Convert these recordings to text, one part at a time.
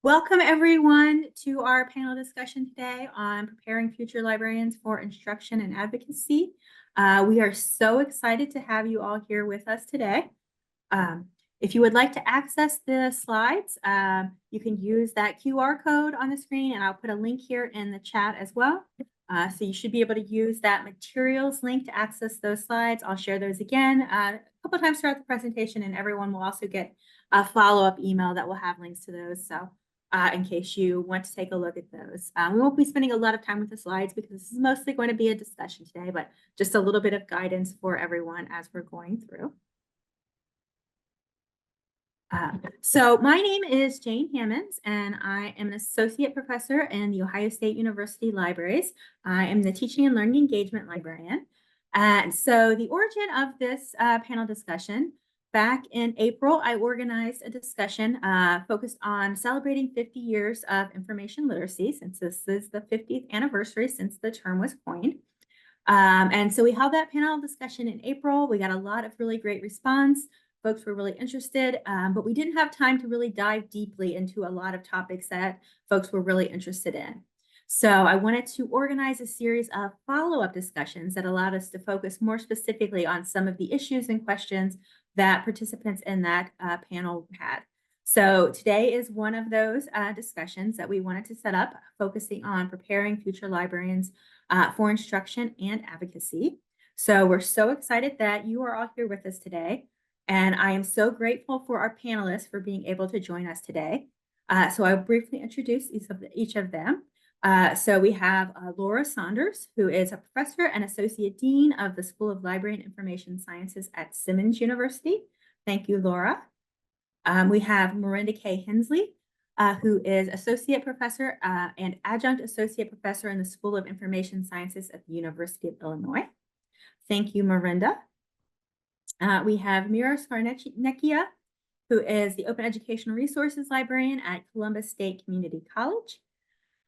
Welcome everyone to our panel discussion today on preparing future librarians for instruction and advocacy. We are so excited to have you all here with us today. If you would like to access the slides, you can use that QR code on the screen, and I'll put a link here in the chat as well. So you should be able to use that materials link to access those slides. I'll share those again a couple times throughout the presentation, and everyone will also get a follow-up email that will have links to those. So in case you want to take a look at those. We won't be spending a lot of time with the slides because this is mostly going to be a discussion today, but just a little bit of guidance for everyone as we're going through. So my name is Jane Hammonds, and I am an associate professor in the Ohio State University Libraries. I am the teaching and learning engagement librarian. And so the origin of this panel discussion, back in April, I organized a discussion focused on celebrating 50 years of information literacy, since this is the 50th anniversary since the term was coined. And so we held that panel discussion in April. We got a lot of really great response. Folks were really interested, but we didn't have time to really dive deeply into a lot of topics that folks were really interested in. So I wanted to organize a series of follow-up discussions that allowed us to focus more specifically on some of the issues and questions that participants in that panel had. So today is one of those discussions that we wanted to set up, focusing on preparing future librarians for instruction and advocacy. So we're so excited that you are all here with us today. And I am so grateful for our panelists for being able to join us today. So I'll briefly introduce each of them. So we have Laura Saunders, who is a professor and associate dean of the School of Library and Information Sciences at Simmons University. Thank you, Laura. We have Miranda K. Hensley, who is associate professor and adjunct associate professor in the School of Information Sciences at the University of Illinois. Thank you, Miranda. We have Mira Skarnecchia, who is the Open Educational Resources Librarian at Columbus State Community College.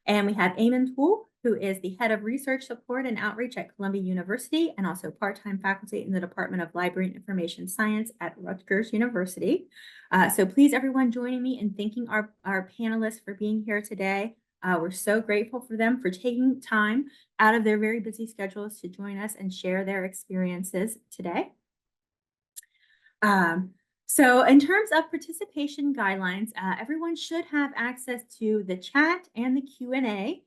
And we have Eamon Toole, who is the Head of Research Support and Outreach at Columbia University and also part-time faculty in the Department of Library and Information Science at Rutgers University. So please, everyone, joining me in thanking our panelists for being here today. We're so grateful for them for taking time out of their very busy schedules to join us and share their experiences today. So in terms of participation guidelines, everyone should have access to the chat and the Q&A.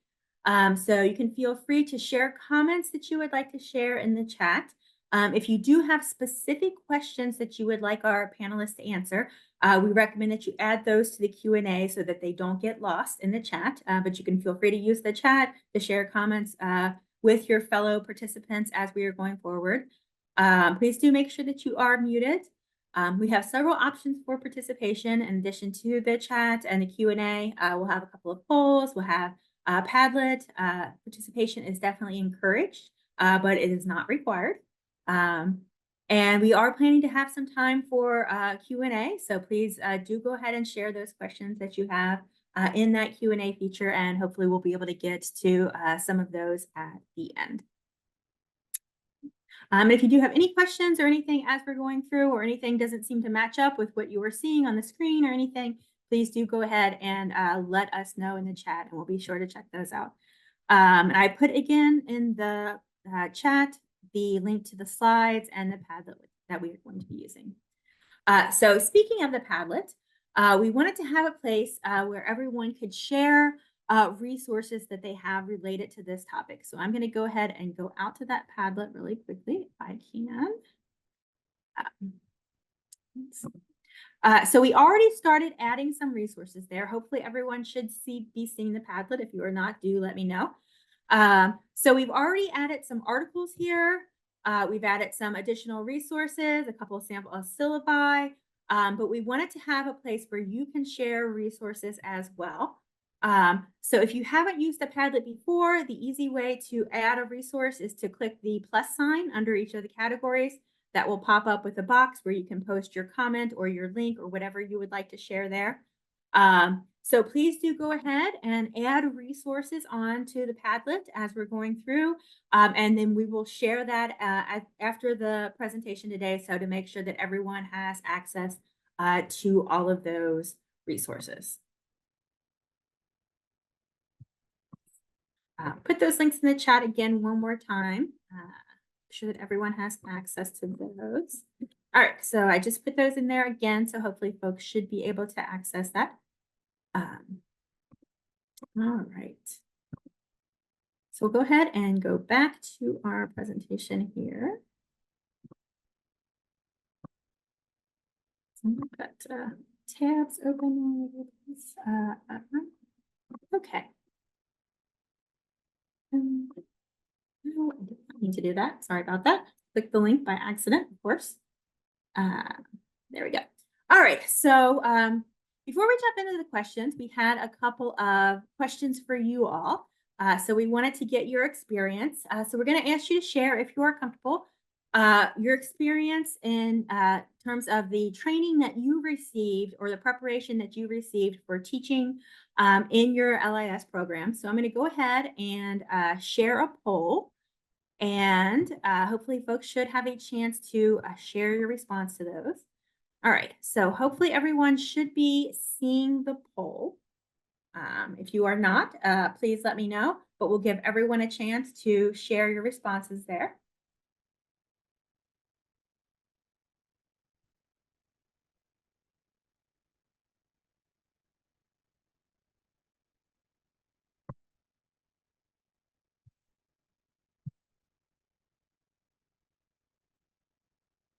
So you can feel free to share comments that you would like to share in the chat. If you do have specific questions that you would like our panelists to answer, we recommend that you add those to the Q&A so that they don't get lost in the chat. But you can feel free to use the chat to share comments with your fellow participants as we are going forward. Please do make sure that you are muted. We have several options for participation in addition to the chat and the Q&A. We'll have a couple of polls. We'll have Padlet. Participation is definitely encouraged, but it is not required. And we are planning to have some time for Q&A. So please do go ahead and share those questions that you have in that Q&A feature, and hopefully we'll be able to get to some of those at the end. If you do have any questions or anything as we're going through, or anything doesn't seem to match up with what you were seeing on the screen or anything, please do go ahead and let us know in the chat, and we'll be sure to check those out. And I put again in the chat the link to the slides and the Padlet that we are going to be using. So speaking of the Padlet, we wanted to have a place where everyone could share resources that they have related to this topic. So I'm going to go ahead and go out to that Padlet really quickly if I can. So we already started adding some resources there. Hopefully everyone should be seeing the Padlet. If you are not, do let me know. So we've already added some articles here. We've added some additional resources, a couple of sample syllabi, but we wanted to have a place where you can share resources as well. So if you haven't used the Padlet before, the easy way to add a resource is to click the plus sign under each of the categories. That will pop up with a box where you can post your comment or your link or whatever you would like to share there. So please do go ahead and add resources onto the Padlet as we're going through, and then we will share that after the presentation today, so to make sure that everyone has access to all of those resources. put those links in the chat again one more time. Sure that everyone has access to those. All right, so I just put those in there again, so hopefully folks should be able to access that. All right. So we'll go ahead and go back to our presentation here. So we've got tabs open. Okay. No, I did not need to do that. Sorry about that. Click the link by accident, of course. There we go. All right. So before we jump into the questions, we had a couple of questions for you all. So we wanted to get your experience. So we're going to ask you to share, if you are comfortable, your experience in terms of the training that you received or the preparation that you received for teaching in your LIS program. So I'm going to go ahead and share a poll. And hopefully folks should have a chance to share your response to those. All right, so hopefully everyone should be seeing the poll. If you are not, please let me know, but we'll give everyone a chance to share your responses there.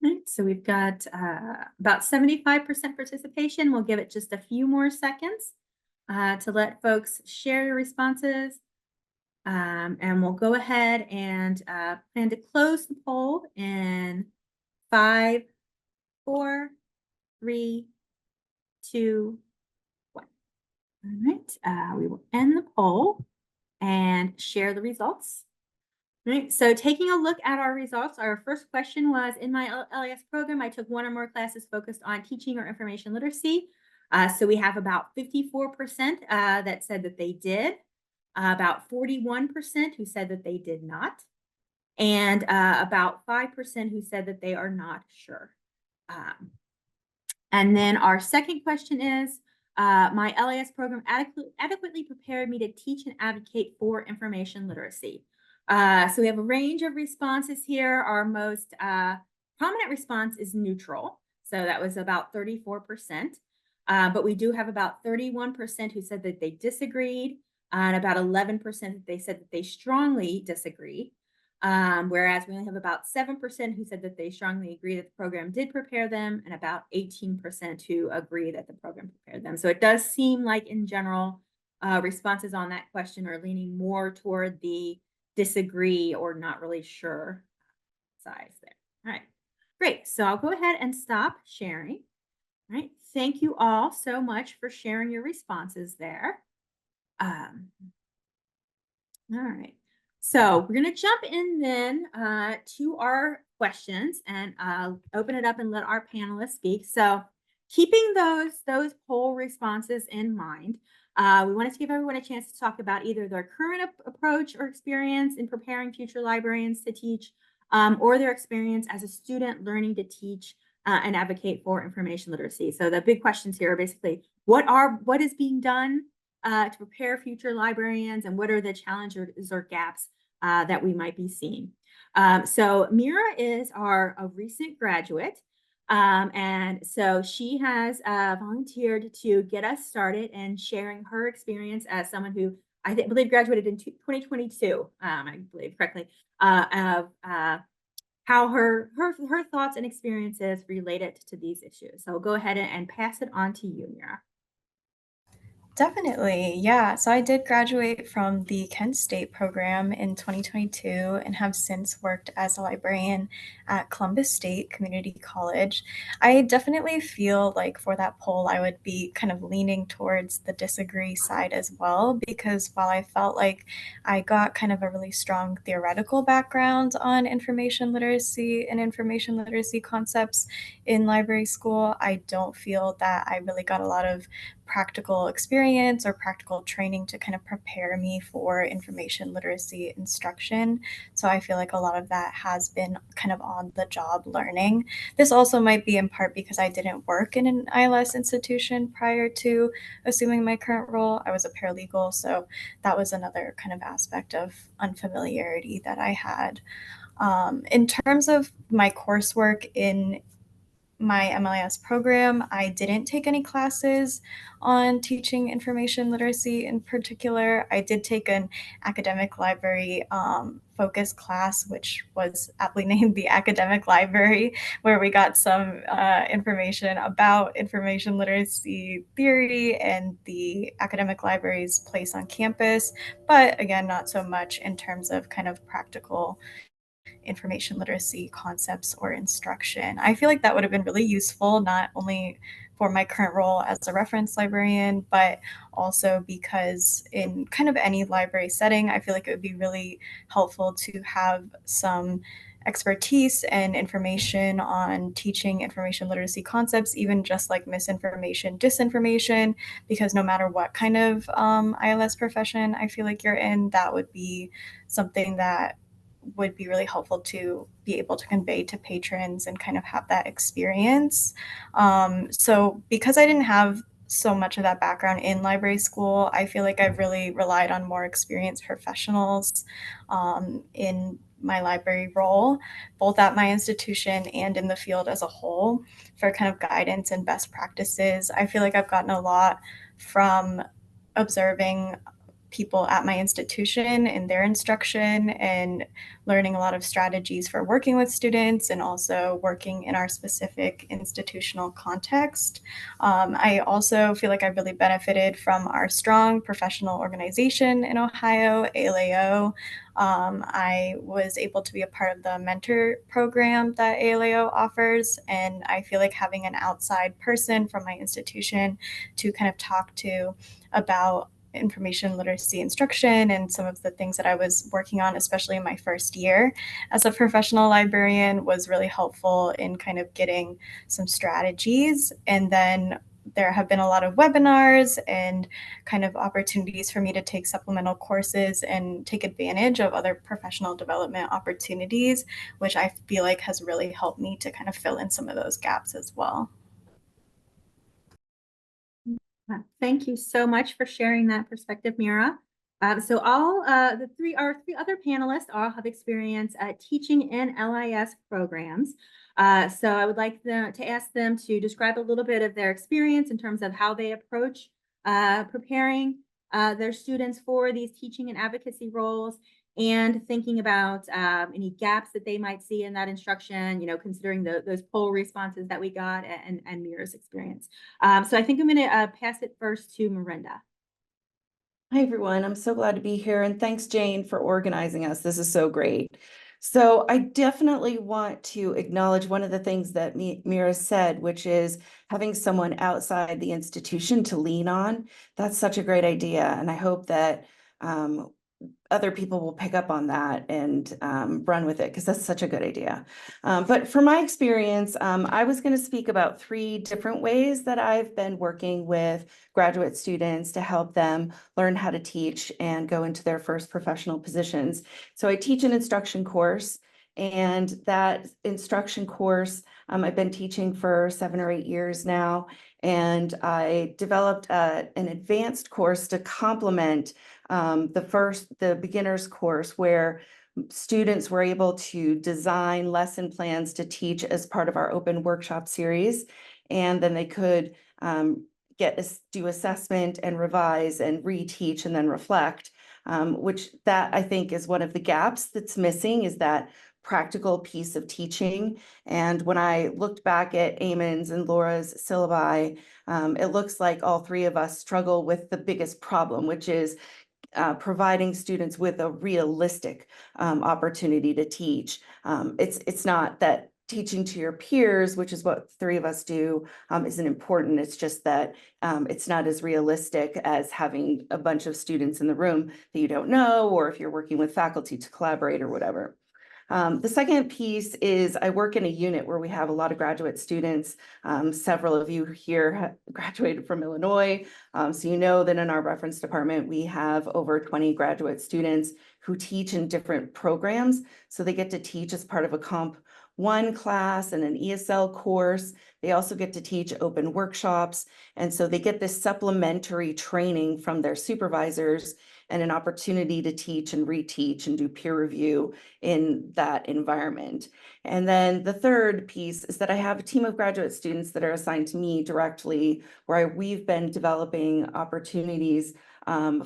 Right, so we've got about 75% participation. We'll give it just a few more seconds to let folks share your responses. And we'll go ahead and plan to close the poll in 5, 4, 3, 2, 1. All right, we will end the poll and share the results. All right, so taking a look at our results, our first question was, in my LIS program, I took one or more classes focused on teaching or information literacy. So we have about 54% that said that they did, about 41% who said that they did not, and about 5% who said that they are not sure. And then our second question is, my LIS program adequately prepared me to teach and advocate for information literacy. So we have a range of responses here. Our most prominent response is neutral. So that was about 34%. But we do have about 31% who said that they disagreed, and about 11% that they said that they strongly disagree. Whereas we only have about 7% who said that they strongly agree that the program did prepare them, and about 18% who agree that the program prepared them. So it does seem like, in general, responses on that question are leaning more toward the disagree or not really sure size there. All right, great. So I'll go ahead and stop sharing. All right, thank you all so much for sharing your responses there. All right. So we're going to jump in then to our questions, and open it up and let our panelists speak. So keeping those poll responses in mind, we wanted to give everyone a chance to talk about either their current approach or experience in preparing future librarians to teach, or their experience as a student learning to teach and advocate for information literacy. So the big questions here are basically, what is being done to prepare future librarians, and what are the challenges or gaps that we might be seeing. So Mira is a recent graduate, and so she has volunteered to get us started and sharing her experience as someone who I believe graduated in 2022, I believe correctly, of how her thoughts and experiences related to these issues. So I'll go ahead and pass it on to you, Mira. Definitely, yeah. So I did graduate from the Kent State program in 2022 and have since worked as a librarian at Columbus State Community College. I definitely feel like for that poll, I would be kind of leaning towards the disagree side as well, because while I felt like I got kind of a really strong theoretical background on information literacy and information literacy concepts, in library school, I don't feel that I really got a lot of practical experience or practical training to kind of prepare me for information literacy instruction. So I feel like a lot of that has been kind of on the job learning. This also might be in part because I didn't work in an ILS institution prior to assuming my current role. I was a paralegal, so that was another kind of aspect of unfamiliarity that I had. In terms of my coursework in my MLIS program, I didn't take any classes on teaching information literacy in particular. I did take an academic library focus class, which was aptly named the academic library, where we got some information about information literacy theory and the academic library's place on campus. But again, not so much in terms of kind of practical information literacy concepts or instruction. I feel like that would have been really useful, not only for my current role as a reference librarian, but also because in kind of any library setting, I feel like it would be really helpful to have some expertise and information on teaching information literacy concepts, even just like misinformation, disinformation, because no matter what kind of ILS profession I feel like you're in, that would be something that would be really helpful to be able to convey to patrons and kind of have that experience. So because I didn't have so much of that background in library school, I feel like I've really relied on more experienced professionals in my library role, both at my institution and in the field as a whole, for kind of guidance and best practices. I feel like I've gotten a lot from observing people at my institution in their instruction and learning a lot of strategies for working with students and also working in our specific institutional context. I also feel like I've really benefited from our strong professional organization in Ohio, ALAO. I was able to be a part of the mentor program that ALAO offers, and I feel like having an outside person from my institution to kind of talk to about information literacy instruction and some of the things that I was working on, especially in my first year as a professional librarian, was really helpful in kind of getting some strategies. And then there have been a lot of webinars and kind of opportunities for me to take supplemental courses and take advantage of other professional development opportunities, which I feel like has really helped me to kind of fill in some of those gaps as well. Thank you so much for sharing that perspective, Mira. So all our three other panelists all have experience teaching in LIS programs. So I would like to ask them to describe a little bit of their experience in terms of how they approach preparing their students for these teaching and advocacy roles, and thinking about any gaps that they might see in that instruction, considering those poll responses that we got and Mira's experience. So I think I'm going to pass it first to Miranda. Hi, everyone. I'm so glad to be here. And thanks, Jane, for organizing us. This is so great. So I definitely want to acknowledge one of the things that Mira said, which is having someone outside the institution to lean on. That's such a great idea. And I hope that other people will pick up on that and run with it, because that's such a good idea. But from my experience, I was going to speak about 3 different ways that I've been working with graduate students to help them learn how to teach and go into their first professional positions. So I teach an instruction course, and that instruction course I've been teaching for 7 or 8 years now. And I developed an advanced course to complement the beginner's course, where students were able to design lesson plans to teach as part of our open workshop series. And then they could do assessment and revise and reteach and then reflect, which that I think is one of the gaps that's missing, is that practical piece of teaching. And when I looked back at Eamon's and Laura's syllabi, it looks like all 3 of us struggle with the biggest problem, which is providing students with a realistic opportunity to teach. It's not that teaching to your peers, which is what 3 of us do, isn't important. It's just that it's not as realistic as having a bunch of students in the room that you don't know, or if you're working with faculty to collaborate or whatever. The second piece is I work in a unit where we have a lot of graduate students. Several of you here have graduated from Illinois. So you know that in our reference department, we have over 20 graduate students who teach in different programs. So they get to teach as part of a Comp 1 class and an ESL course. They also get to teach open workshops. And so they get this supplementary training from their supervisors and an opportunity to teach and reteach and do peer review in that environment. And then the third piece is that I have a team of graduate students that are assigned to me directly, where we've been developing opportunities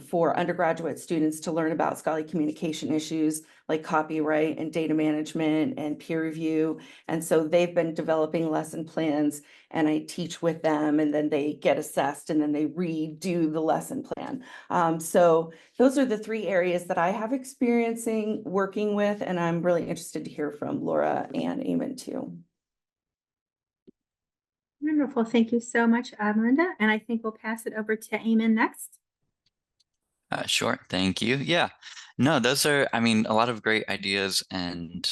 for undergraduate students to learn about scholarly communication issues like copyright and data management and peer review. And so they've been developing lesson plans, and I teach with them, and then they get assessed, and then they redo the lesson plan. So those are the three areas that I have experiencing working with, and I'm really interested to hear from Laura and Eamon too. Wonderful. Thank you so much, Melinda. And I think we'll pass it over to Eamon next. Sure. Thank you. Yeah. No, those are, I mean, a lot of great ideas and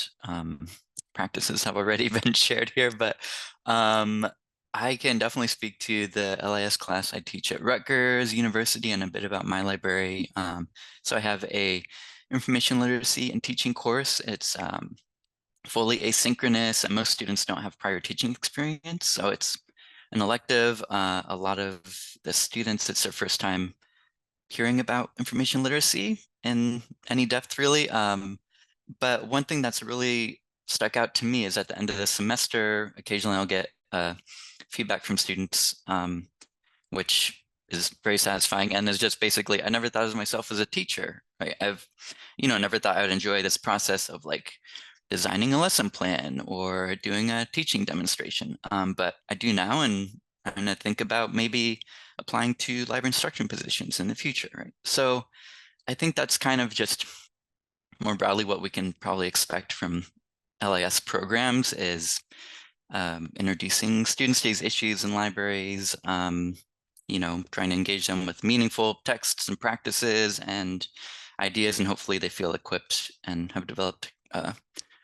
practices have already been shared here, but I can definitely speak to the LIS class I teach at Rutgers University and a bit about my library. So I have a information literacy and teaching course. It's fully asynchronous, and most students don't have prior teaching experience. So it's an elective. A lot of the students, it's their first time hearing about information literacy in any depth, really. But one thing that's really stuck out to me is at the end of the semester, occasionally I'll get feedback from students, which is very satisfying, and is just basically, I never thought of myself as a teacher, right? I've, never thought I would enjoy this process of like designing a lesson plan or doing a teaching demonstration. But I do now, and I'm going to think about maybe applying to library instruction positions in the future, right? So I think that's kind of just more broadly what we can probably expect from LIS programs is introducing students to these issues in libraries, trying to engage them with meaningful texts and practices and ideas, and hopefully they feel equipped and have developed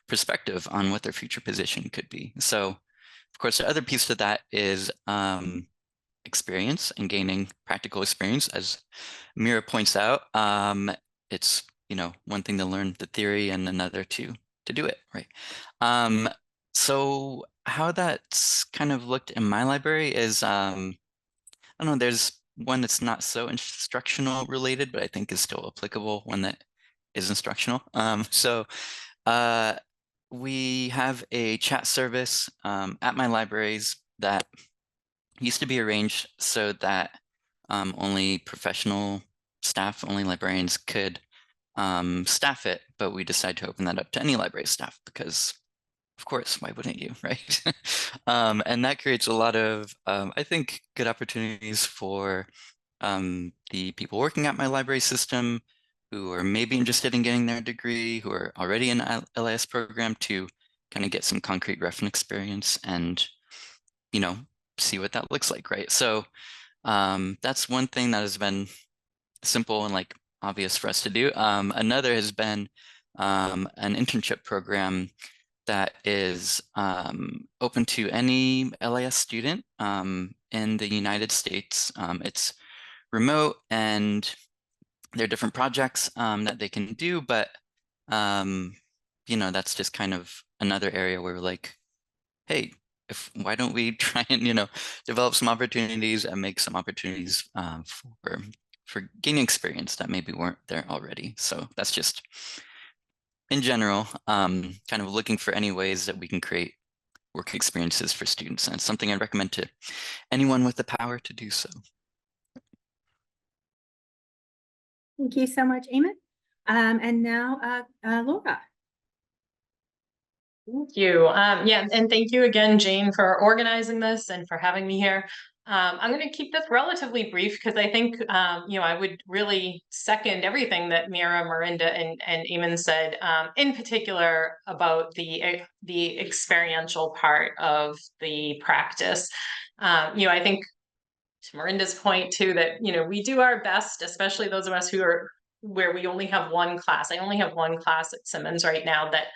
perspective on what their future position could be. So, of course, the other piece to that is experience and gaining practical experience. As Mira points out, it's one thing to learn the theory and another to do it, right? So how that's kind of looked in my library is I don't know, there's one that's not so instructional related, but I think is still applicable, one that is instructional. So we have a chat service at my libraries that used to be arranged so that only professional staff, only librarians could staff it, but we decided to open that up to any library staff because, of course, why wouldn't you, right? And that creates a lot of, I think, good opportunities for the people working at my library system who are maybe interested in getting their degree, who are already in an LIS program, to kind of get some concrete reference experience and, see what that looks like, right? So that's one thing that has been simple and like obvious for us to do. Another has been an internship program that is open to any LIS student in the United States. It's remote, and there are different projects that they can do, but that's just kind of another area where we're like, hey, why don't we try and develop some opportunities and make some opportunities for gaining experience that maybe weren't there already. So that's just in general, kind of looking for any ways that we can create work experiences for students, and it's something I'd recommend to anyone with the power to do so. Thank you so much, Eamon. And now, Laura. Thank you. Yeah, and thank you again, Jane, for organizing this and for having me here. I'm going to keep this relatively brief because I think, I would really second everything that Mira, Miranda, and Eamon said, in particular about the experiential part of the practice. I think to Miranda's point too, that, we do our best, especially those of us who are where we only have one class. I only have one class at Simmons right now that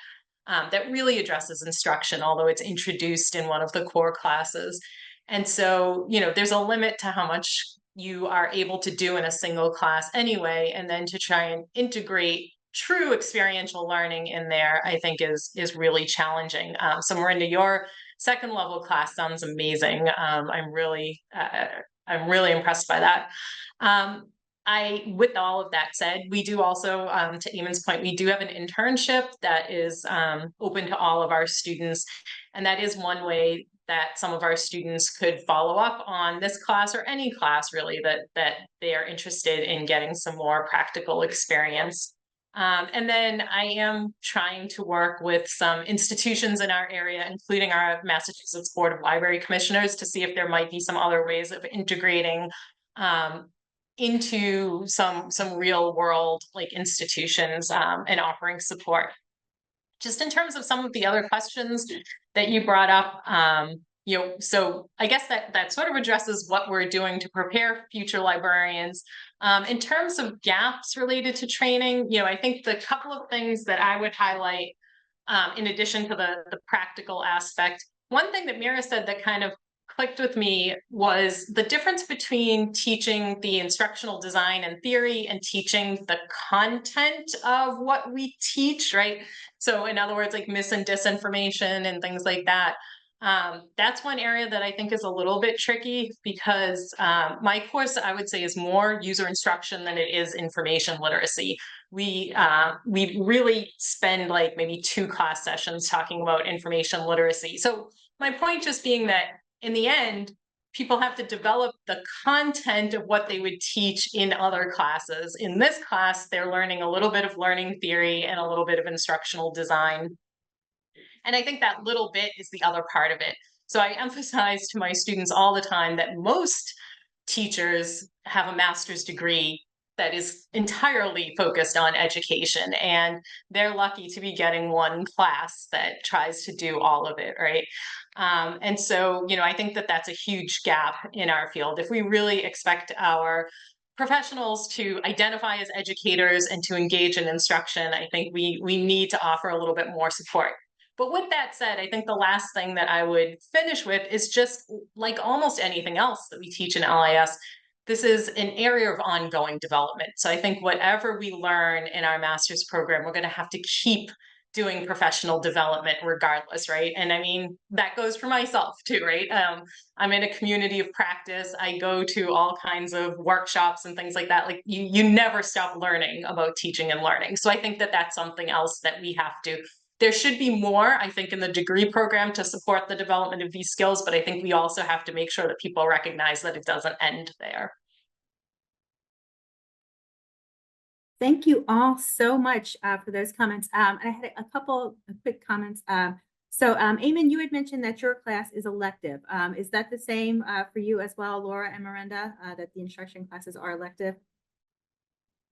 that really addresses instruction, although it's introduced in one of the core classes. And so, there's a limit to how much you are able to do in a single class anyway, and then to try and integrate true experiential learning in there, I think is really challenging. So Miranda, your second level class sounds amazing. I'm really impressed by that. With all of that said, we do also, to Eamon's point, we do have an internship that is open to all of our students. And that is one way that some of our students could follow up on this class or any class really that they are interested in getting some more practical experience. And then I am trying to work with some institutions in our area, including our Massachusetts Board of Library Commissioners, to see if there might be some other ways of integrating into some real world like institutions and offering support. Just in terms of some of the other questions that you brought up, so I guess that sort of addresses what we're doing to prepare future librarians. In terms of gaps related to training, I think the couple of things that I would highlight, in addition to the practical aspect, one thing that Mira said that kind of clicked with me was the difference between teaching the instructional design and theory and teaching the content of what we teach, right? So in other words, like mis and disinformation and things like that. That's one area that I think is a little bit tricky because my course, I would say, is more user instruction than it is information literacy. We really spend like maybe 2 class sessions talking about information literacy. So my point just being that in the end, people have to develop the content of what they would teach in other classes. In this class, they're learning a little bit of learning theory and a little bit of instructional design. And I think that little bit is the other part of it. So I emphasize to my students all the time that most teachers have a master's degree that is entirely focused on education, and they're lucky to be getting one class that tries to do all of it, right? And so, I think that that's a huge gap in our field. If we really expect our professionals to identify as educators and to engage in instruction, I think we need to offer a little bit more support. But with that said, I think the last thing that I would finish with is just like almost anything else that we teach in LIS, this is an area of ongoing development. So I think whatever we learn in our master's program, we're going to have to keep doing professional development regardless, right? And I mean, that goes for myself too, right? I'm in a community of practice. I go to all kinds of workshops and things like that. Like you never stop learning about teaching and learning. So I think that that's something else that we have to. There should be more, I think, in the degree program to support the development of these skills, but I think we also have to make sure that people recognize that it doesn't end there. Thank you all so much for those comments. And I had a couple of quick comments. So Eamon, you had mentioned that your class is elective. Is that the same for you as well, Laura and Miranda, that the instruction classes are elective?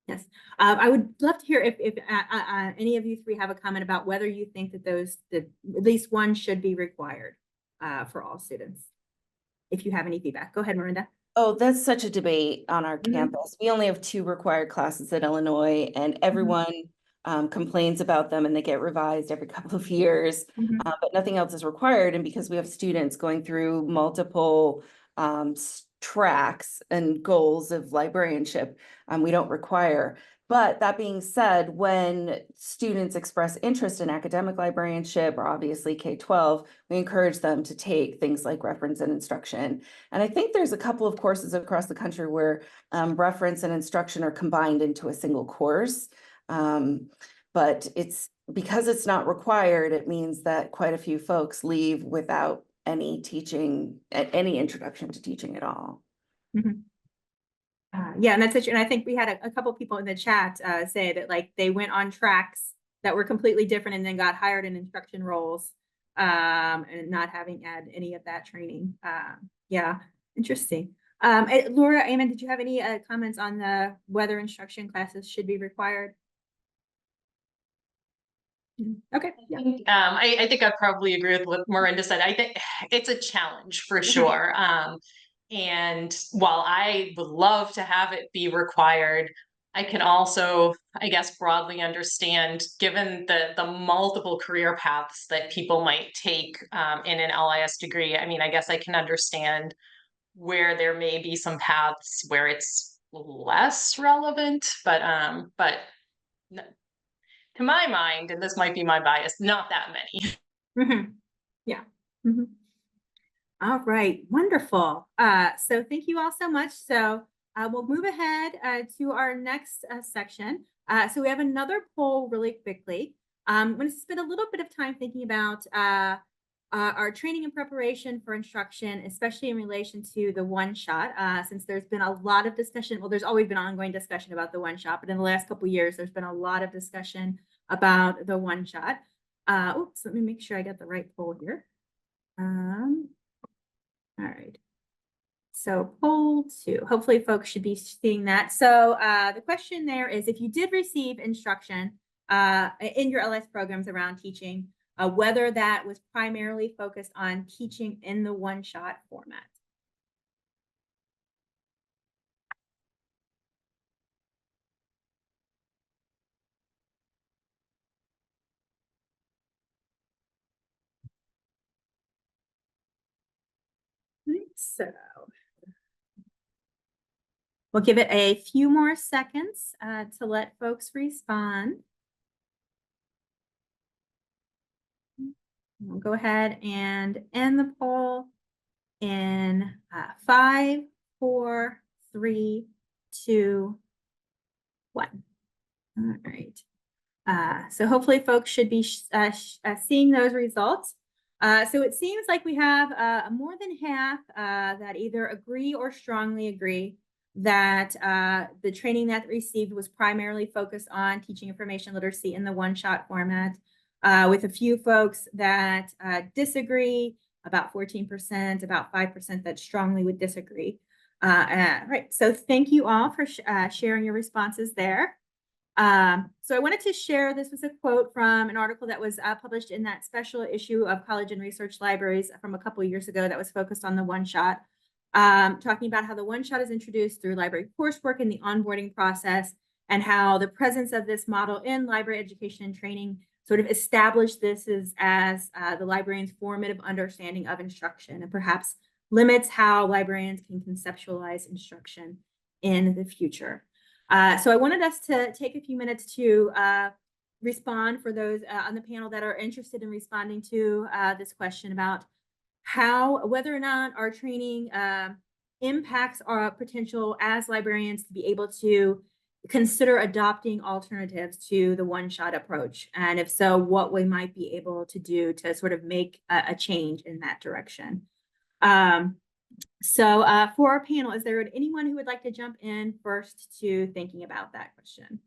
Yes. I would love to hear if any of you 3 have a comment about whether you think that at least one should be required for all students. If you have any feedback, go ahead, Miranda. Oh, that's such a debate on our campus. We only have 2 required classes at Illinois, and everyone complains about them, and they get revised every couple of years, but nothing else is required. And because we have students going through multiple tracks and goals of librarianship, we don't require. But that being said, when students express interest in academic librarianship or obviously K-12, we encourage them to take things like reference and instruction. And I think there's a couple of courses across the country where reference and instruction are combined into a single course. But because it's not required, it means that quite a few folks leave without any teaching, any introduction to teaching at all. Yeah, and that's such, and I think we had a couple people in the chat say that like they went on tracks that were completely different and then got hired in instruction roles and not having had any of that training. Yeah, interesting. Laura, Eamon, did you have any comments on whether instruction classes should be required? Okay. Yeah. I think I probably agree with what Miranda said. I think it's a challenge for sure. And while I would love to have it be required, I can also, I guess, broadly understand, given the multiple career paths that people might take in an LIS degree. I mean, I guess I can understand where there may be some paths where it's less relevant, but to my mind, and this might be my bias, not that many. Mhm. Yeah. Mhm. All right, wonderful. So thank you all so much. So we'll move ahead to our next section. So we have another poll really quickly. I'm going to spend a little bit of time thinking about our training and preparation for instruction, especially in relation to the one shot, since there's been a lot of discussion. Well, there's always been ongoing discussion about the one shot, but in the last couple of years, there's been a lot of discussion about the one shot. Oops, let me make sure I got the right poll here. All right. So poll 2, hopefully folks should be seeing that. So the question there is, if you did receive instruction in your LS programs around teaching, whether that was primarily focused on teaching in the one-shot format. So we'll give it a few more seconds to let folks respond. We'll go ahead and end the poll in 5, 4, 3, 2, 1. All right. So hopefully folks should be seeing those results. So it seems like we have more than half that either agree or strongly agree that the training that received was primarily focused on teaching information literacy in the one-shot format, with a few folks that disagree, about 14%, about 5% that strongly would disagree. Right, so thank you all for sharing your responses there. So I wanted to share, this was a quote from an article that was published in that special issue of College and Research Libraries from a couple of years ago that was focused on the one-shot, talking about how the one-shot is introduced through library coursework in the onboarding process, and how the presence of this model in library education and training sort of established this as the librarian's formative understanding of instruction, and perhaps limits how librarians can conceptualize instruction in the future. So I wanted us to take a few minutes to respond for those on the panel that are interested in responding to this question about whether or not our training impacts our potential as librarians to be able to consider adopting alternatives to the one-shot approach. And if so, what we might be able to do to sort of make a change in that direction. So for our panel, is there anyone who would like to jump in first to thinking about that question?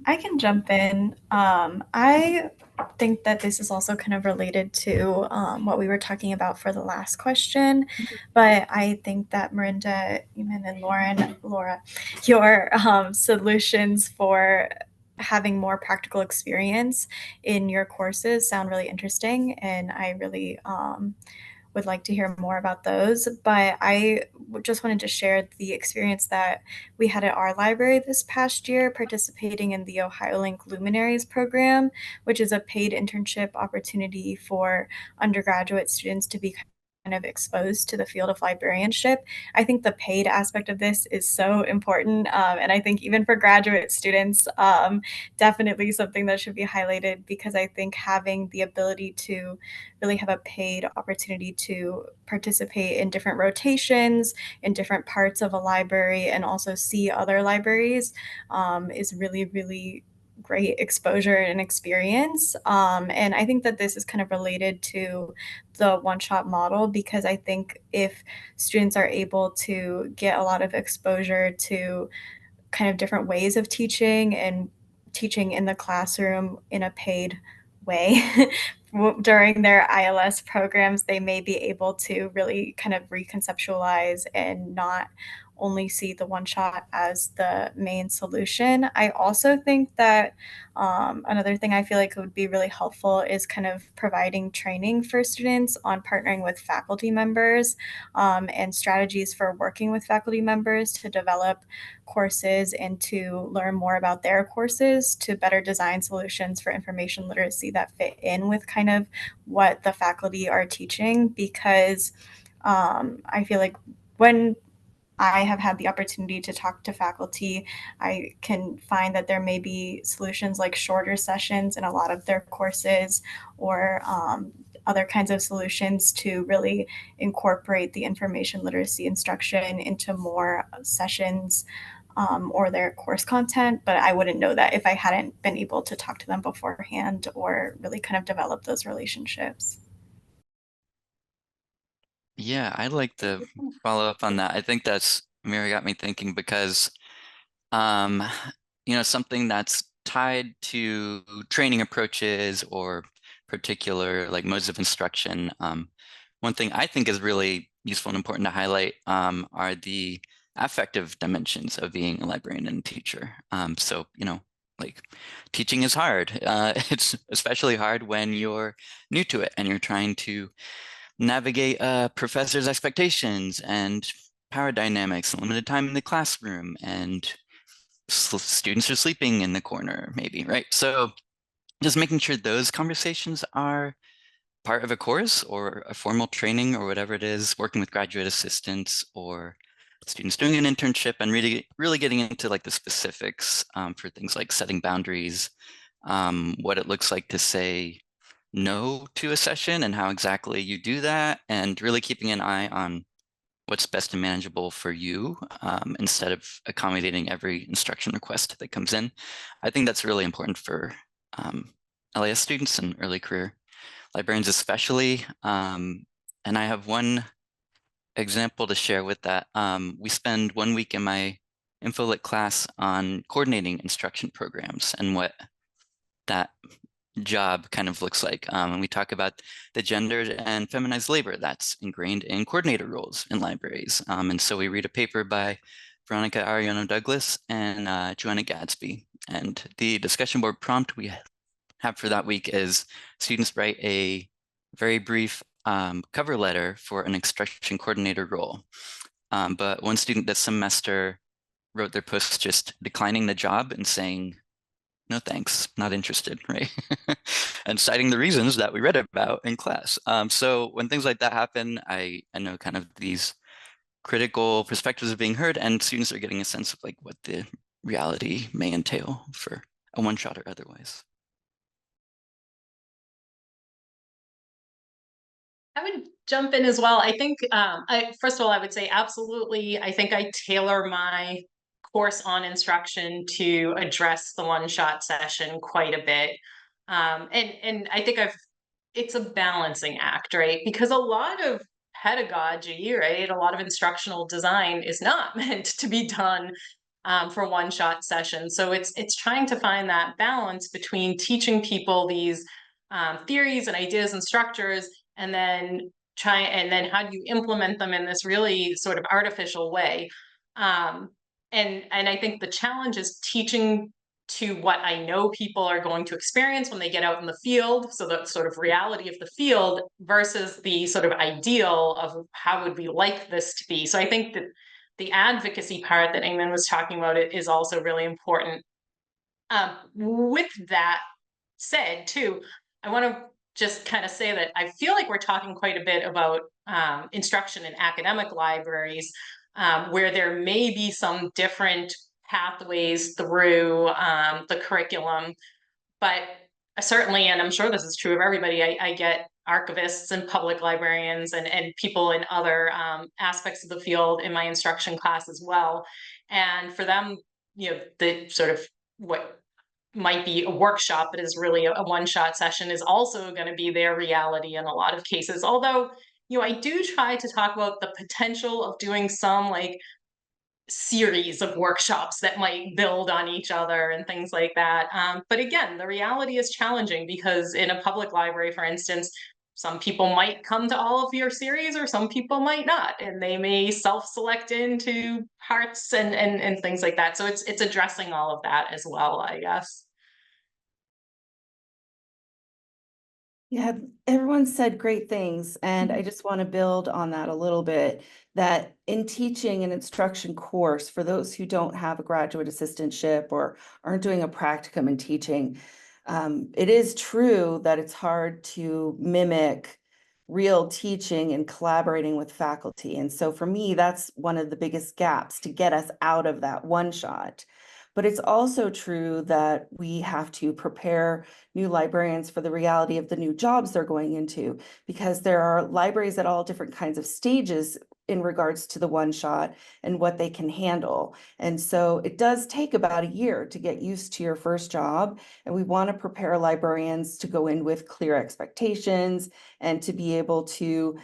I can jump in. I think that this is also kind of related to what we were talking about for the last question, but I think that Miranda, Eamon, and Laura, your solutions for having more practical experience in your courses sound really interesting, and I really would like to hear more about those. But I just wanted to share the experience that we had at our library this past year, participating in the Ohio Link Luminaries program, which is a paid internship opportunity for undergraduate students to be kind of exposed to the field of librarianship. I think the paid aspect of this is so important. And I think even for graduate students, definitely something that should be highlighted, because I think having the ability to really have a paid opportunity to participate in different rotations in different parts of a library and also see other libraries is really, really great exposure and experience. And I think that this is kind of related to the one-shot model, because I think if students are able to get a lot of exposure to kind of different ways of teaching and teaching in the classroom in a paid way during their ILS programs, they may be able to really kind of reconceptualize and not only see the one shot as the main solution. I also think that another thing I feel like would be really helpful is kind of providing training for students on partnering with faculty members and strategies for working with faculty members to develop courses and to learn more about their courses to better design solutions for information literacy that fit in with kind of what the faculty are teaching. Because I feel like when I have had the opportunity to talk to faculty, I can find that there may be solutions like shorter sessions in a lot of their courses, or other kinds of solutions to really incorporate the information literacy instruction into more sessions or their course content. But I wouldn't know that if I hadn't been able to talk to them beforehand or really kind of develop those relationships. Yeah, I'd like to follow up on that. I think that's Mira got me thinking because something that's tied to training approaches or particular like modes of instruction. One thing I think is really useful and important to highlight are the affective dimensions of being a librarian and teacher. So, like teaching is hard. It's especially hard when you're new to it and you're trying to navigate a professor's expectations and power dynamics, limited time in the classroom, and students are sleeping in the corner, maybe, right? So just making sure those conversations are part of a course or a formal training or whatever it is, working with graduate assistants or students doing an internship, and really getting into like the specifics for things like setting boundaries, what it looks like to say no to a session and how exactly you do that, and really keeping an eye on what's best and manageable for you instead of accommodating every instruction request that comes in. I think that's really important for LAS students and early career librarians especially. And I have one example to share with that. We spend 1 week in my InfoLit class on coordinating instruction programs and what that job kind of looks like. And we talk about the gendered and feminized labor that's ingrained in coordinator roles in libraries. And so we read a paper by Veronica Ariano Douglas and Joanna Gadsby. And the discussion board prompt we have for that week is students write a very brief cover letter for an instruction coordinator role. But one student this semester wrote their post just declining the job and saying, no thanks, not interested, right? And citing the reasons that we read about in class. So when things like that happen, I know kind of these critical perspectives are being heard and students are getting a sense of like what the reality may entail for a one-shot or otherwise. I would jump in as well. I think, first of all, I would say absolutely. I think I tailor my course on instruction to address the one-shot session quite a bit. And I think it's a balancing act, right? Because a lot of pedagogy, right, a lot of instructional design is not meant to be done for one-shot sessions. So it's trying to find that balance between teaching people these theories and ideas and structures, and then how do you implement them in this really sort of artificial way. And I think the challenge is teaching to what I know people are going to experience when they get out in the field, so the sort of reality of the field versus the sort of ideal of how would we like this to be. So I think that the advocacy part that Eamon was talking about is also really important. With that said, too, I want to just kind of say that I feel like we're talking quite a bit about instruction in academic libraries, where there may be some different pathways through the curriculum. But certainly, and I'm sure this is true of everybody, I get archivists and public librarians and people in other aspects of the field in my instruction class as well. And for them, the sort of what might be a workshop that is really a one-shot session is also going to be their reality in a lot of cases. Although, I do try to talk about the potential of doing some like series of workshops that might build on each other and things like that. But again, the reality is challenging because in a public library, for instance, some people might come to all of your series or some people might not, and they may self-select into parts and things like that. So it's addressing all of that as well, I guess. Yeah, everyone said great things, and I just want to build on that a little bit, that in teaching an instruction course, for those who don't have a graduate assistantship or aren't doing a practicum in teaching, it is true that it's hard to mimic real teaching and collaborating with faculty. And so for me, that's one of the biggest gaps to get us out of that one shot. But it's also true that we have to prepare new librarians for the reality of the new jobs they're going into, because there are libraries at all different kinds of stages in regards to the one shot and what they can handle. And so it does take about a year to get used to your first job. And we want to prepare librarians to go in with clear expectations and to be able to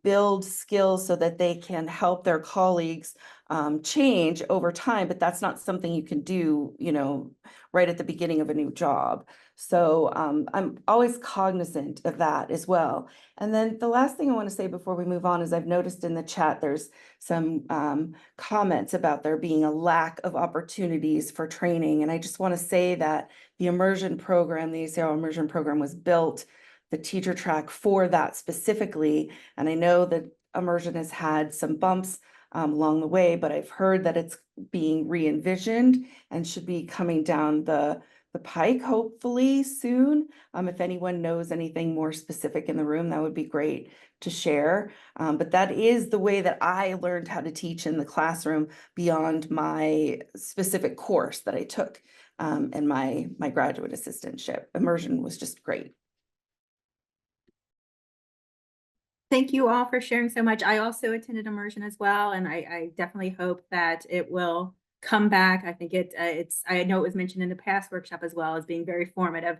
build skills so that they can help their colleagues change over time. But that's not something you can do, right at the beginning of a new job. So I'm always cognizant of that as well. And then the last thing I want to say before we move on is I've noticed in the chat there's some comments about there being a lack of opportunities for training. And I just want to say that the immersion program, the ACRL immersion program, was built, the teacher track, for that specifically. And I know that immersion has had some bumps along the way, but I've heard that it's being re-envisioned and should be coming down the pike hopefully soon. If anyone knows anything more specific in the room, that would be great to share. But that is the way that I learned how to teach in the classroom beyond my specific course that I took in my graduate assistantship. Immersion was just great. Thank you all for sharing so much. I also attended immersion as well, and I definitely hope that it will come back. I think I know it was mentioned in the past workshop as well as being very formative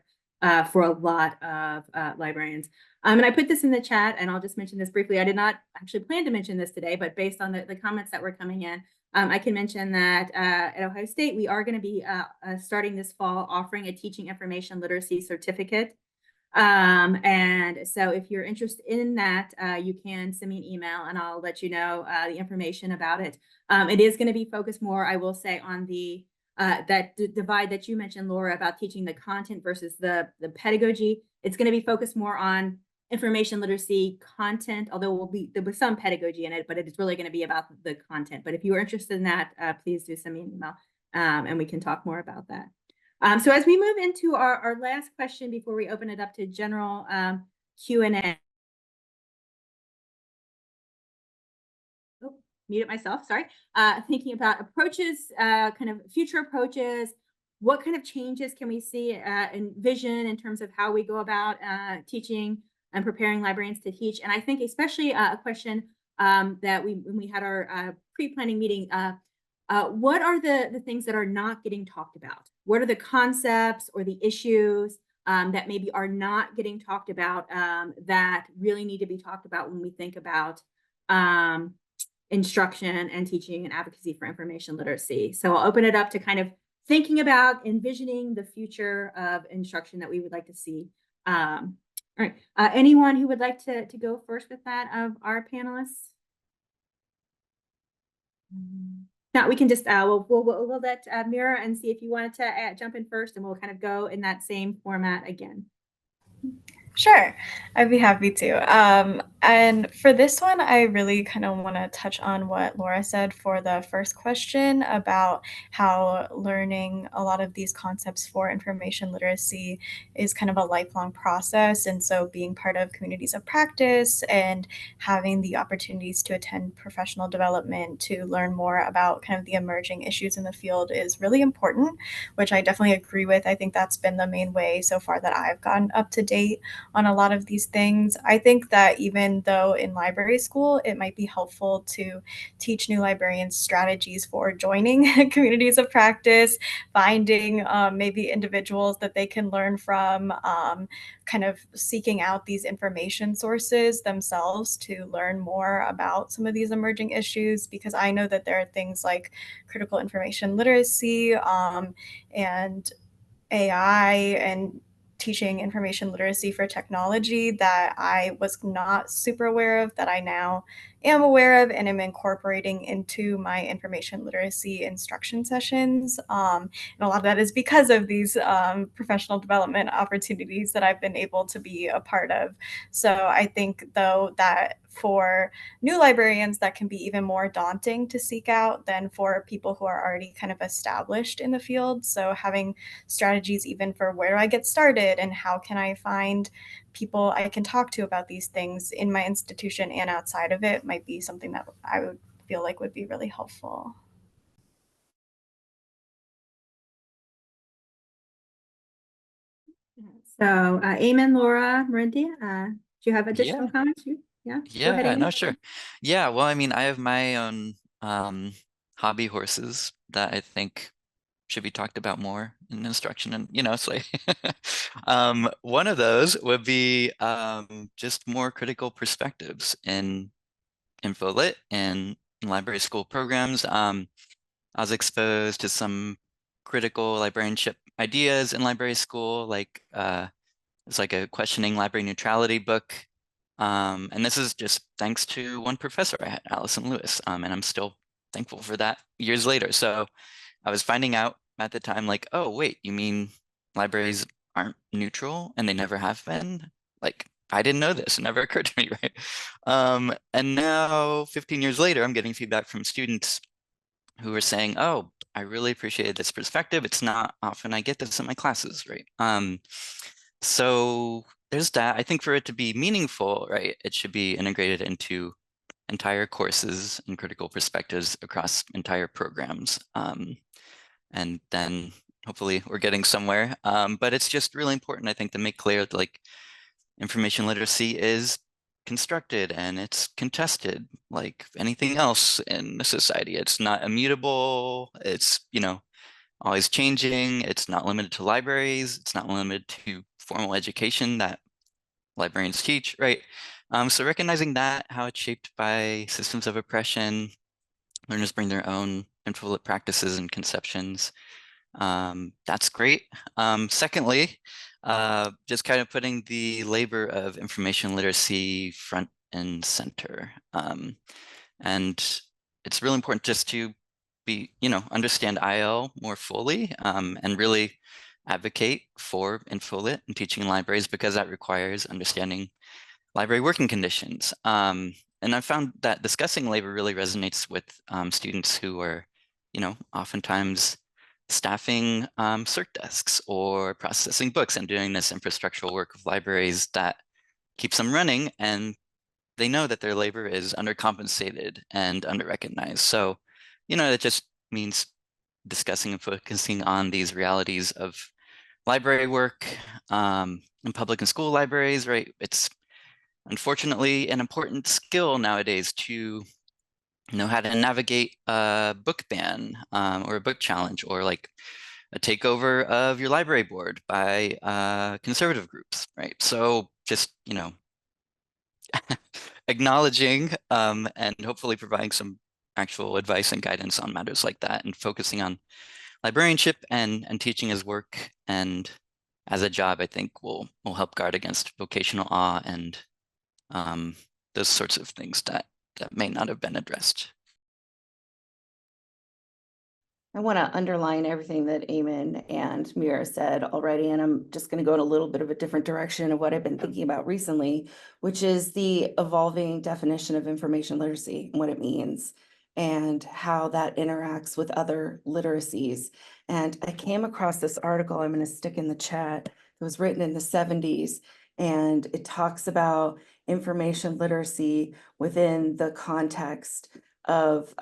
for a lot of librarians. And I put this in the chat, and I'll just mention this briefly. I did not actually plan to mention this today, but based on the comments that were coming in, I can mention that at Ohio State, we are going to be starting this fall offering a teaching information literacy certificate. And so if you're interested in that, you can send me an email and I'll let you know the information about it. It is going to be focused more, I will say, on the that divide that you mentioned, Laura, about teaching the content versus the pedagogy. It's going to be focused more on information literacy content, although there'll be some pedagogy in it, but it's really going to be about the content. But if you are interested in that, please do send me an email and we can talk more about that. So as we move into our last question before we open it up to general Q&A. Oh, muted myself, sorry. Thinking about approaches, kind of future approaches, what kind of changes can we see in vision in terms of how we go about teaching and preparing librarians to teach? And I think especially a question that when we had our pre-planning meeting, what are the things that are not getting talked about? What are the concepts or the issues that maybe are not getting talked about that really need to be talked about when we think about instruction and teaching and advocacy for information literacy? So I'll open it up to kind of thinking about envisioning the future of instruction that we would like to see. All right, anyone who would like to go first with that of our panelists? Now we can just we'll let Mira and see if you wanted to jump in first, and we'll kind of go in that same format again. Sure, I'd be happy to. And for this one, I really kind of want to touch on what Laura said for the first question about how learning a lot of these concepts for information literacy is kind of a lifelong process. And so being part of communities of practice and having the opportunities to attend professional development to learn more about kind of the emerging issues in the field is really important, which I definitely agree with. I think that's been the main way so far that I've gotten up to date on a lot of these things. I think that even though in library school, it might be helpful to teach new librarians strategies for joining communities of practice, finding maybe individuals that they can learn from, kind of seeking out these information sources themselves to learn more about some of these emerging issues, because I know that there are things like critical information literacy and AI and teaching information literacy for technology that I was not super aware of, that I now am aware of and am incorporating into my information literacy instruction sessions. And a lot of that is because of these professional development opportunities that I've been able to be a part of. So I think, though, that for new librarians, that can be even more daunting to seek out than for people who are already kind of established in the field. So having strategies even for where do I get started and how can I find people I can talk to about these things in my institution and outside of it might be something that I would feel like would be really helpful. So, Eamon, Laura, Marindy, do you have additional Yeah. comments? Yeah, go ahead, Yeah, no, Eamon. sure. Yeah, well, I mean, I have my own hobby horses that I think should be talked about more in instruction, and it's like one of those would be just more critical perspectives in InfoLit and in library school programs. I was exposed to some critical librarianship ideas in library school, like it's like a questioning library neutrality book. And this is just thanks to one professor I had, Allison Lewis, and I'm still thankful for that years later. So I was finding out at the time, like, oh, wait, you mean libraries aren't neutral and they never have been? Like, I didn't know this. It never occurred to me, right? And now, 15 years later, I'm getting feedback from students who are saying, oh, I really appreciated this perspective. It's not often I get this in my classes, right? So there's that. I think for it to be meaningful, right, it should be integrated into entire courses and critical perspectives across entire programs. And then hopefully we're getting somewhere. But it's just really important, I think, to make clear that like information literacy is constructed and it's contested like anything else in the society. It's not immutable. It's, always changing. It's not limited to libraries. It's not limited to formal education that librarians teach, right? So recognizing that, how it's shaped by systems of oppression, learners bring their own infolit practices and conceptions. That's great. Secondly, just kind of putting the labor of information literacy front and center. And it's really important just to understand IL more fully, and really advocate for infolit and teaching in libraries, because that requires understanding library working conditions. And I found that discussing labor really resonates with students who are, oftentimes staffing CERT desks or processing books and doing this infrastructural work of libraries that keeps them running, and they know that their labor is undercompensated and underrecognized. So, it just means discussing and focusing on these realities of library work in public and school libraries, right? It's unfortunately an important skill nowadays to know how to navigate a book ban or a book challenge, or like a takeover of your library board by conservative groups, right? So just, acknowledging and hopefully providing some actual advice and guidance on matters like that, and focusing on librarianship and teaching as work and as a job, I think will help guard against vocational awe and those sorts of things that may not have been addressed. I want to underline everything that Eamon and Mira said already, and I'm just going to go in a little bit of a different direction of what I've been thinking about recently, which is the evolving definition of information literacy and what it means and how that interacts with other literacies. And I came across this article I'm going to stick in the chat. It was written in the 70s, and it talks about information literacy within the context of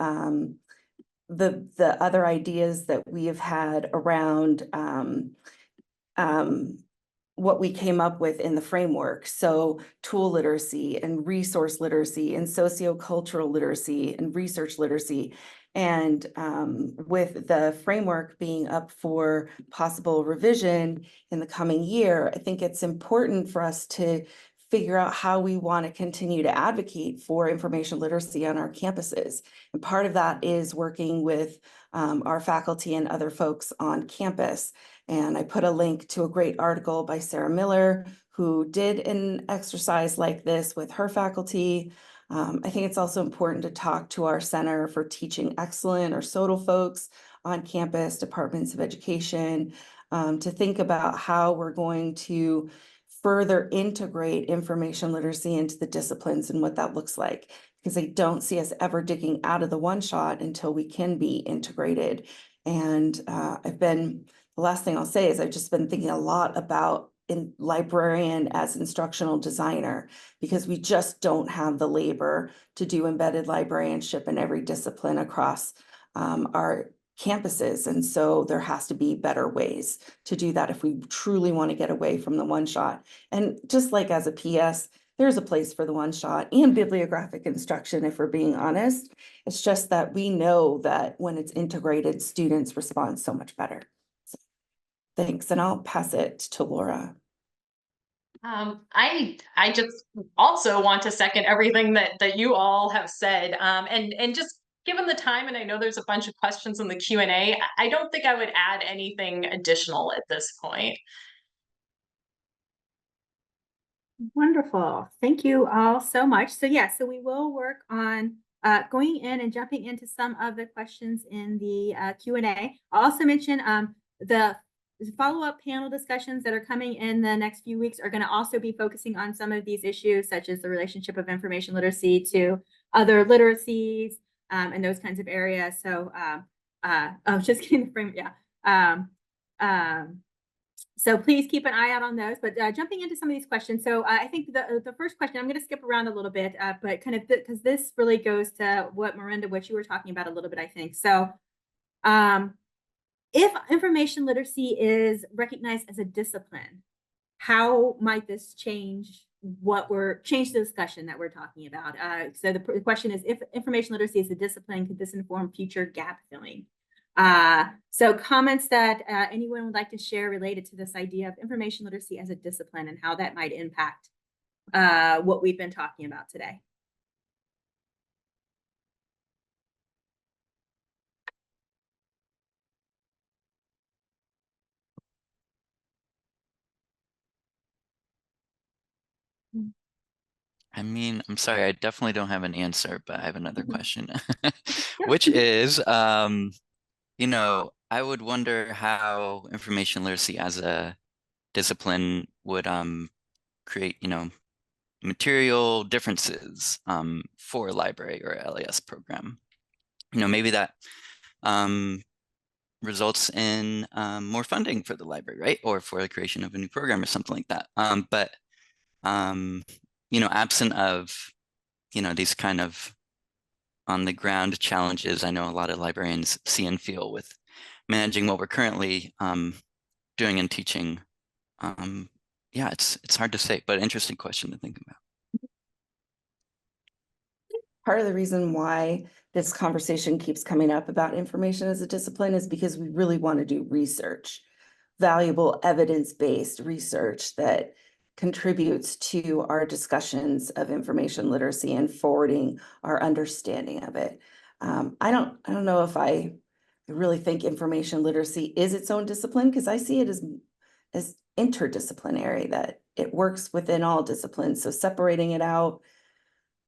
the other ideas that we have had around what we came up with in the framework. So tool literacy and resource literacy and sociocultural literacy and research literacy. And with the framework being up for possible revision in the coming year, I think it's important for us to figure out how we want to continue to advocate for information literacy on our campuses. And part of that is working with our faculty and other folks on campus. And I put a link to a great article by Sarah Miller, who did an exercise like this with her faculty. I think it's also important to talk to our Center for Teaching Excellence, or SOTL folks on campus, departments of education, to think about how we're going to further integrate information literacy into the disciplines and what that looks like. Because I don't see us ever digging out of the one shot until we can be integrated. And the last thing I'll say is I've just been thinking a lot about librarian as instructional designer, because we just don't have the labor to do embedded librarianship in every discipline across our campuses. And so there has to be better ways to do that if we truly want to get away from the one shot. And just like as a PS, there's a place for the one shot and bibliographic instruction, if we're being honest. It's just that we know that when it's integrated, students respond so much better. So, thanks, and I'll pass it to Laura. I just also want to second everything that you all have said, and just given the time, and I know there's a bunch of questions in the Q&A, I don't think I would add anything additional at this point. Wonderful. Thank you all so much. So yeah, so we will work on going in and jumping into some of the questions in the Q&A. I'll also mention the follow-up panel discussions that are coming in the next few weeks are going to also be focusing on some of these issues, such as the relationship of information literacy to other literacies and those kinds of areas. So I was just getting the frame, yeah. So please keep an eye out on those, but jumping into some of these questions. So I think the first question, I'm going to skip around a little bit, but kind of because this really goes to what Miranda, what you were talking about a little bit, I think. So if information literacy is recognized as a discipline, how might this change change the discussion that we're talking about? So the question is, if information literacy is a discipline, could this inform future gap filling? So comments that anyone would like to share related to this idea of information literacy as a discipline and how that might impact what we've been talking about today. I mean, I'm sorry, I definitely don't have an answer, but I have another question, which is, you know, I would wonder how information literacy as a discipline would create, you know, material differences for a library or LAS program. You know, maybe that results in more funding for the library, right? Or for the creation of a new program or something like that. But you know, absent of, you know, these kind of on the ground challenges I know a lot of librarians see and feel with managing what we're currently doing and teaching. Yeah, it's hard to say, but interesting question to think about. Part of the reason why this conversation keeps coming up about information as a discipline is because we really want to do research, valuable evidence-based research that contributes to our discussions of information literacy and forwarding our understanding of it. I don't know if I really think information literacy is its own discipline, because I see it as interdisciplinary, that it works within all disciplines. So separating it out,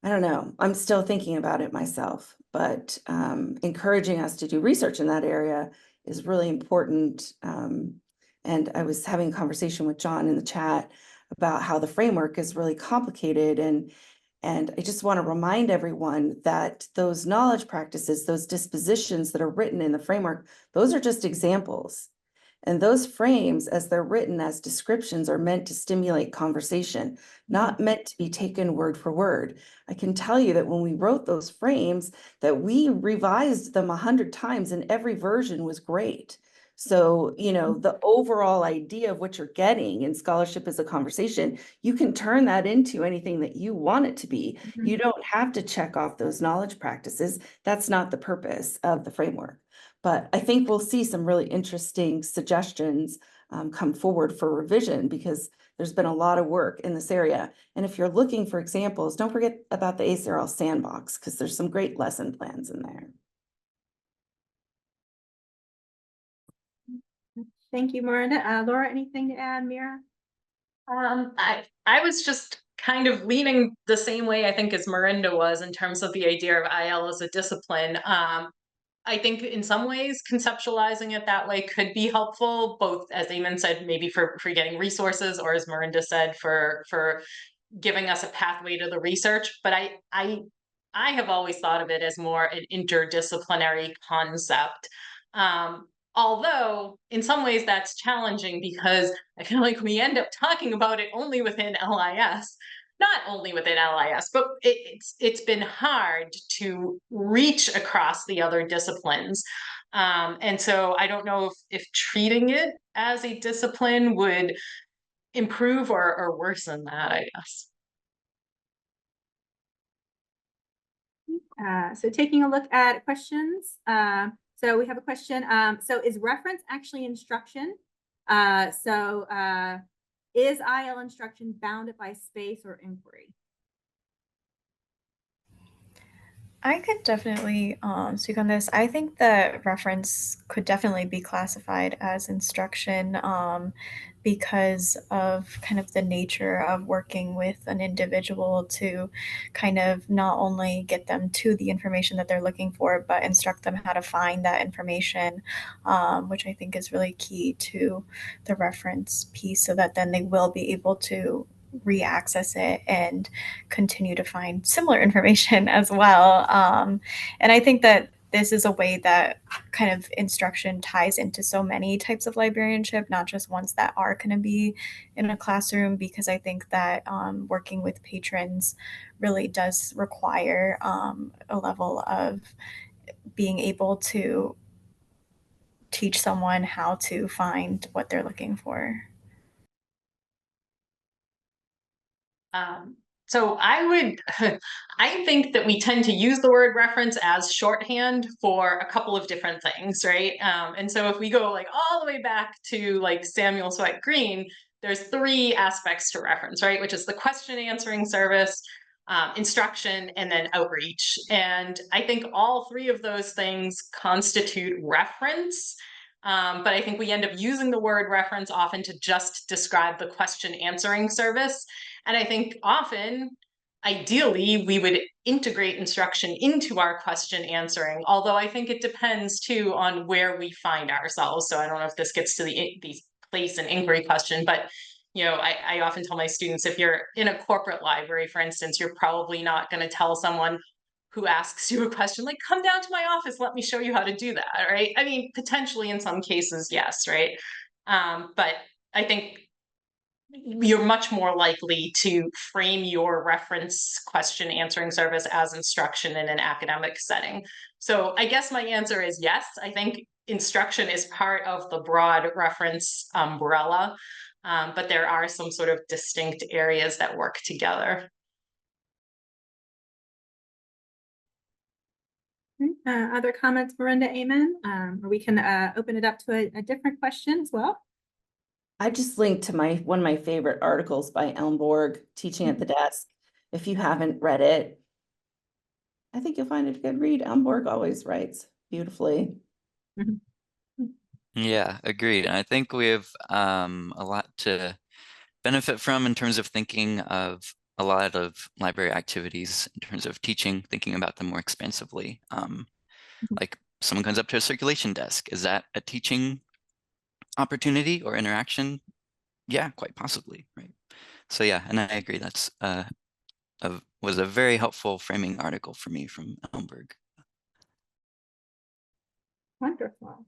I don't know. I'm still thinking about it myself, but encouraging us to do research in that area is really important. And I was having a conversation with John in the chat about how the framework is really complicated. And I just want to remind everyone that those knowledge practices, those dispositions that are written in the framework, those are just examples. And those frames, as they're written as descriptions, are meant to stimulate conversation, not meant to be taken word for word. I can tell you that when we wrote those frames, that we revised them 100 times and every version was great. So, you know, the overall idea of what you're getting in scholarship as a conversation, you can turn that into anything that you want it to be. You don't have to check off those knowledge practices. That's not the purpose of the framework. But I think we'll see some really interesting suggestions come forward for revision, because there's been a lot of work in this area. And if you're looking for examples, don't forget about the ACRL sandbox, because there's some great lesson plans in there. Thank you, Miranda. Laura, anything to add, Mira? I was just kind of leaning the same way I think as Miranda was in terms of the idea of IL as a discipline. I think in some ways conceptualizing it that way could be helpful, both as Eamon said, maybe for getting resources, or as Miranda said, for giving us a pathway to the research. But I have always thought of it as more an interdisciplinary concept. Although in some ways that's challenging because I feel like we end up talking about it only within LIS, not only within LIS, but it's been hard to reach across the other disciplines. And so I don't know if treating it as a discipline would improve or worsen that, I guess. So taking a look at questions. So we have a question. So is reference actually instruction? Is IL instruction bounded by space or inquiry? I could definitely speak on this. I think that reference could definitely be classified as instruction because of kind of the nature of working with an individual to kind of not only get them to the information that they're looking for, but instruct them how to find that information, which I think is really key to the reference piece so that then they will be able to re-access it and continue to find similar information as well. And I think that this is a way that kind of instruction ties into so many types of librarianship, not just ones that are going to be in a classroom, because I think that working with patrons really does require a level of being able to teach someone how to find what they're looking for. So I think that we tend to use the word reference as shorthand for a couple of different things, right? And so if we go like all the way back to like Samuel Sweat Green, there's three aspects to reference, right? Which is the question answering service, instruction, and then outreach. And I think all three of those things constitute reference. But I think we end up using the word reference often to just describe the question answering service. And I think often, ideally, we would integrate instruction into our question answering, although I think it depends too on where we find ourselves. So I don't know if this gets to the place and inquiry question, but I often tell my students, if you're in a corporate library, for instance, you're probably not going to tell someone who asks you a question like, come down to my office, let me show you how to do that, right? I mean, potentially in some cases, yes, right? But I think you're much more likely to frame your reference question answering service as instruction in an academic setting. So I guess my answer is yes. I think instruction is part of the broad reference umbrella, but there are some sort of distinct areas that work together. Other comments, Miranda, Eamon? Or we can open it up to a different question as well. I just linked to one of my favorite articles by Elmborg, Teaching at the Desk. If you haven't read it, I think you'll find it a good read. Elmborg always writes beautifully. Yeah, agreed. And I think we have a lot to benefit from in terms of thinking of a lot of library activities in terms of teaching, thinking about them more expansively. Like someone comes up to a circulation desk. Is that a teaching opportunity or interaction? Yeah, quite possibly, right? So yeah, and I agree. That's was a very helpful framing article for me from Elmberg. Wonderful.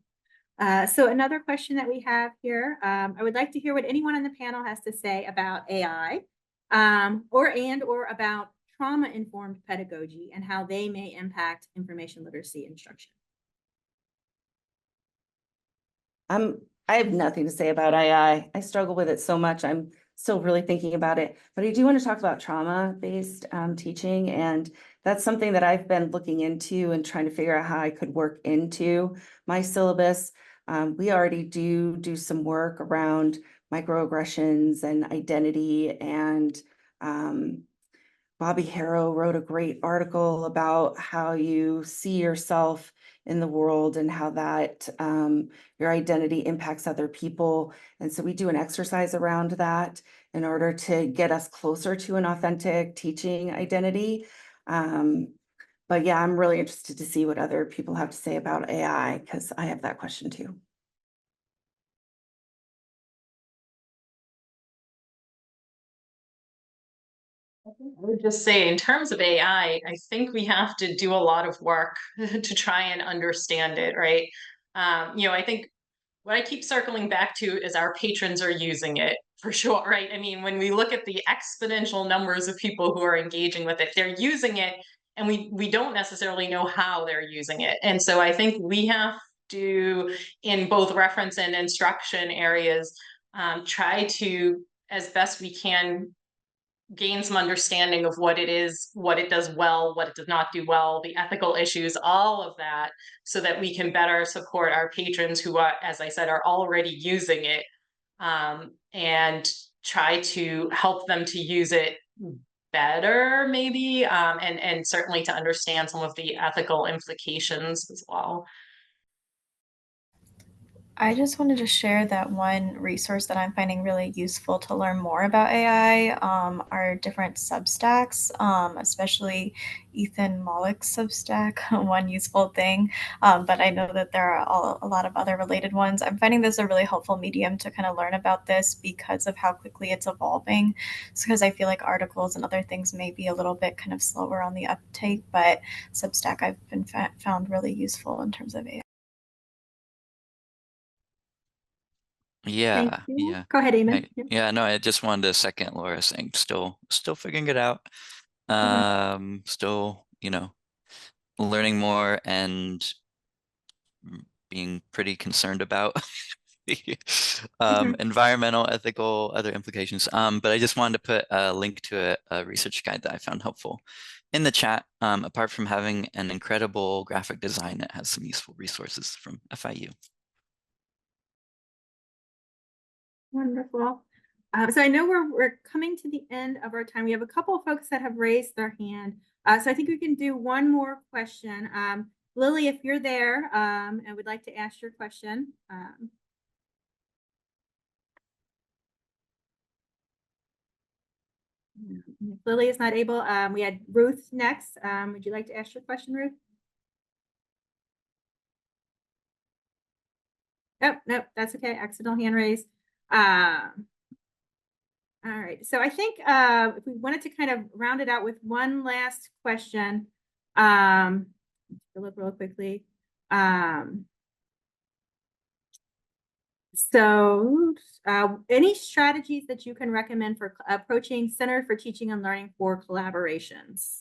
So another question that we have here, I would like to hear what anyone on the panel has to say about AI or about trauma-informed pedagogy and how they may impact information literacy instruction. I have nothing to say about AI. I struggle with it so much. I'm still really thinking about it, but I do want to talk about trauma-based teaching, and that's something that I've been looking into and trying to figure out how I could work into my syllabus. We already do some work around microaggressions and identity, and Bobby Harrow wrote a great article about how you see yourself in the world and how that your identity impacts other people. And so we do an exercise around that in order to get us closer to an authentic teaching identity. But yeah, I'm really interested to see what other people have to say about AI, because I have that question too. I would just say, in terms of AI, I think we have to do a lot of work to try and understand it, right? I think what I keep circling back to is our patrons are using it for sure, right? I mean, when we look at the exponential numbers of people who are engaging with it, they're using it, and we don't necessarily know how they're using it. And so I think we have to, in both reference and instruction areas, try to, as best we can, gain some understanding of what it is, what it does well, what it does not do well, the ethical issues, all of that, so that we can better support our patrons who are, as I said, are already using it, and try to help them to use it better, maybe, and certainly to understand some of the ethical implications as well. I just wanted to share that one resource that I'm finding really useful to learn more about AI are different Substacks, especially Ethan Mollick's Substack, one useful thing. But I know that there are a lot of other related ones. I'm finding this a really helpful medium to kind of learn about this because of how quickly it's evolving. It's because I feel like articles and other things may be a little bit kind of slower on the uptake, but Substack I've been found really useful in terms of AI. Thank Yeah, you. yeah. Go ahead, Eamon. Yeah, no, I just wanted to second Laura saying still figuring it out. Still, learning more and being pretty concerned about the environmental, ethical, other implications. But I just wanted to put a link to a research guide that I found helpful in the chat. Apart from having an incredible graphic design, it has some useful resources from FIU. Wonderful. So I know we're coming to the end of our time. We have a couple of folks that have raised their hand. So I think we can do one more question. Lily, if you're there and would like to ask your question. If Lily is not able, we had Ruth next. Would you like to ask your question, Ruth? Oh, no, that's okay. Accidental hand raise. All right, so I think if we wanted to kind of round it out with one last question, look real quickly. Any strategies that you can recommend for approaching Center for Teaching and Learning for collaborations?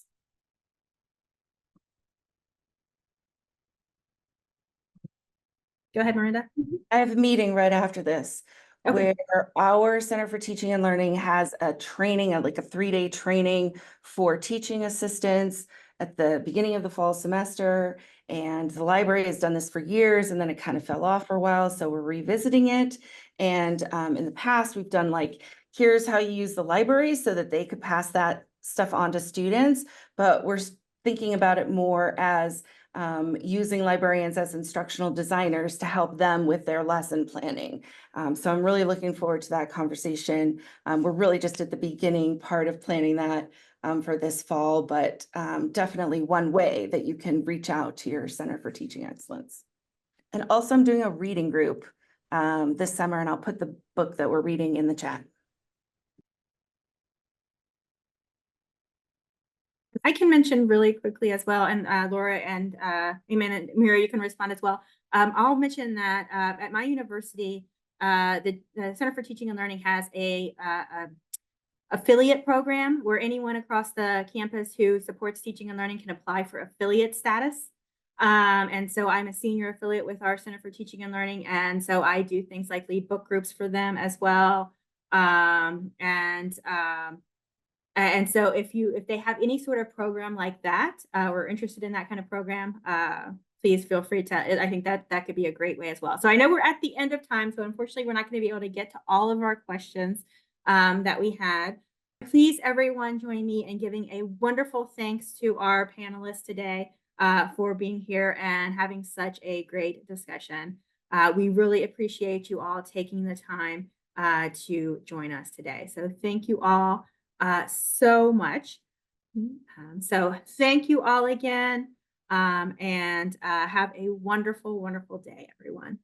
Go ahead, Miranda. I have a meeting right after this. Okay. Where our Center for Teaching and Learning has a training, like a 3-day training for teaching assistants at the beginning of the fall semester. And the library has done this for years, and then it kind of fell off for a while. So we're revisiting it. And in the past, we've done like, here's how you use the library so that they could pass that stuff on to students. But we're thinking about it more as using librarians as instructional designers to help them with their lesson planning. So I'm really looking forward to that conversation. We're really just at the beginning part of planning that for this fall, but definitely one way that you can reach out to your Center for Teaching Excellence. And also I'm doing a reading group this summer, and I'll put the book that we're reading in the chat. I can mention really quickly as well, and Laura and Eamon and Mira, you can respond as well. I'll mention that at my university, the Center for Teaching and Learning has a affiliate program where anyone across the campus who supports teaching and learning can apply for affiliate status. And so I'm a senior affiliate with our Center for Teaching and Learning, and so I do things like lead book groups for them as well. And so if they have any sort of program like that, or interested in that kind of program, please feel free to, I think that could be a great way as well. So I know we're at the end of time, so unfortunately we're not going to be able to get to all of our questions that we had. Please, everyone, join me in giving a wonderful thanks to our panelists today. for being here and having such a great discussion. We really appreciate you all taking the time to join us today. So thank you all so much. So thank you all again, and have a wonderful, wonderful day, everyone.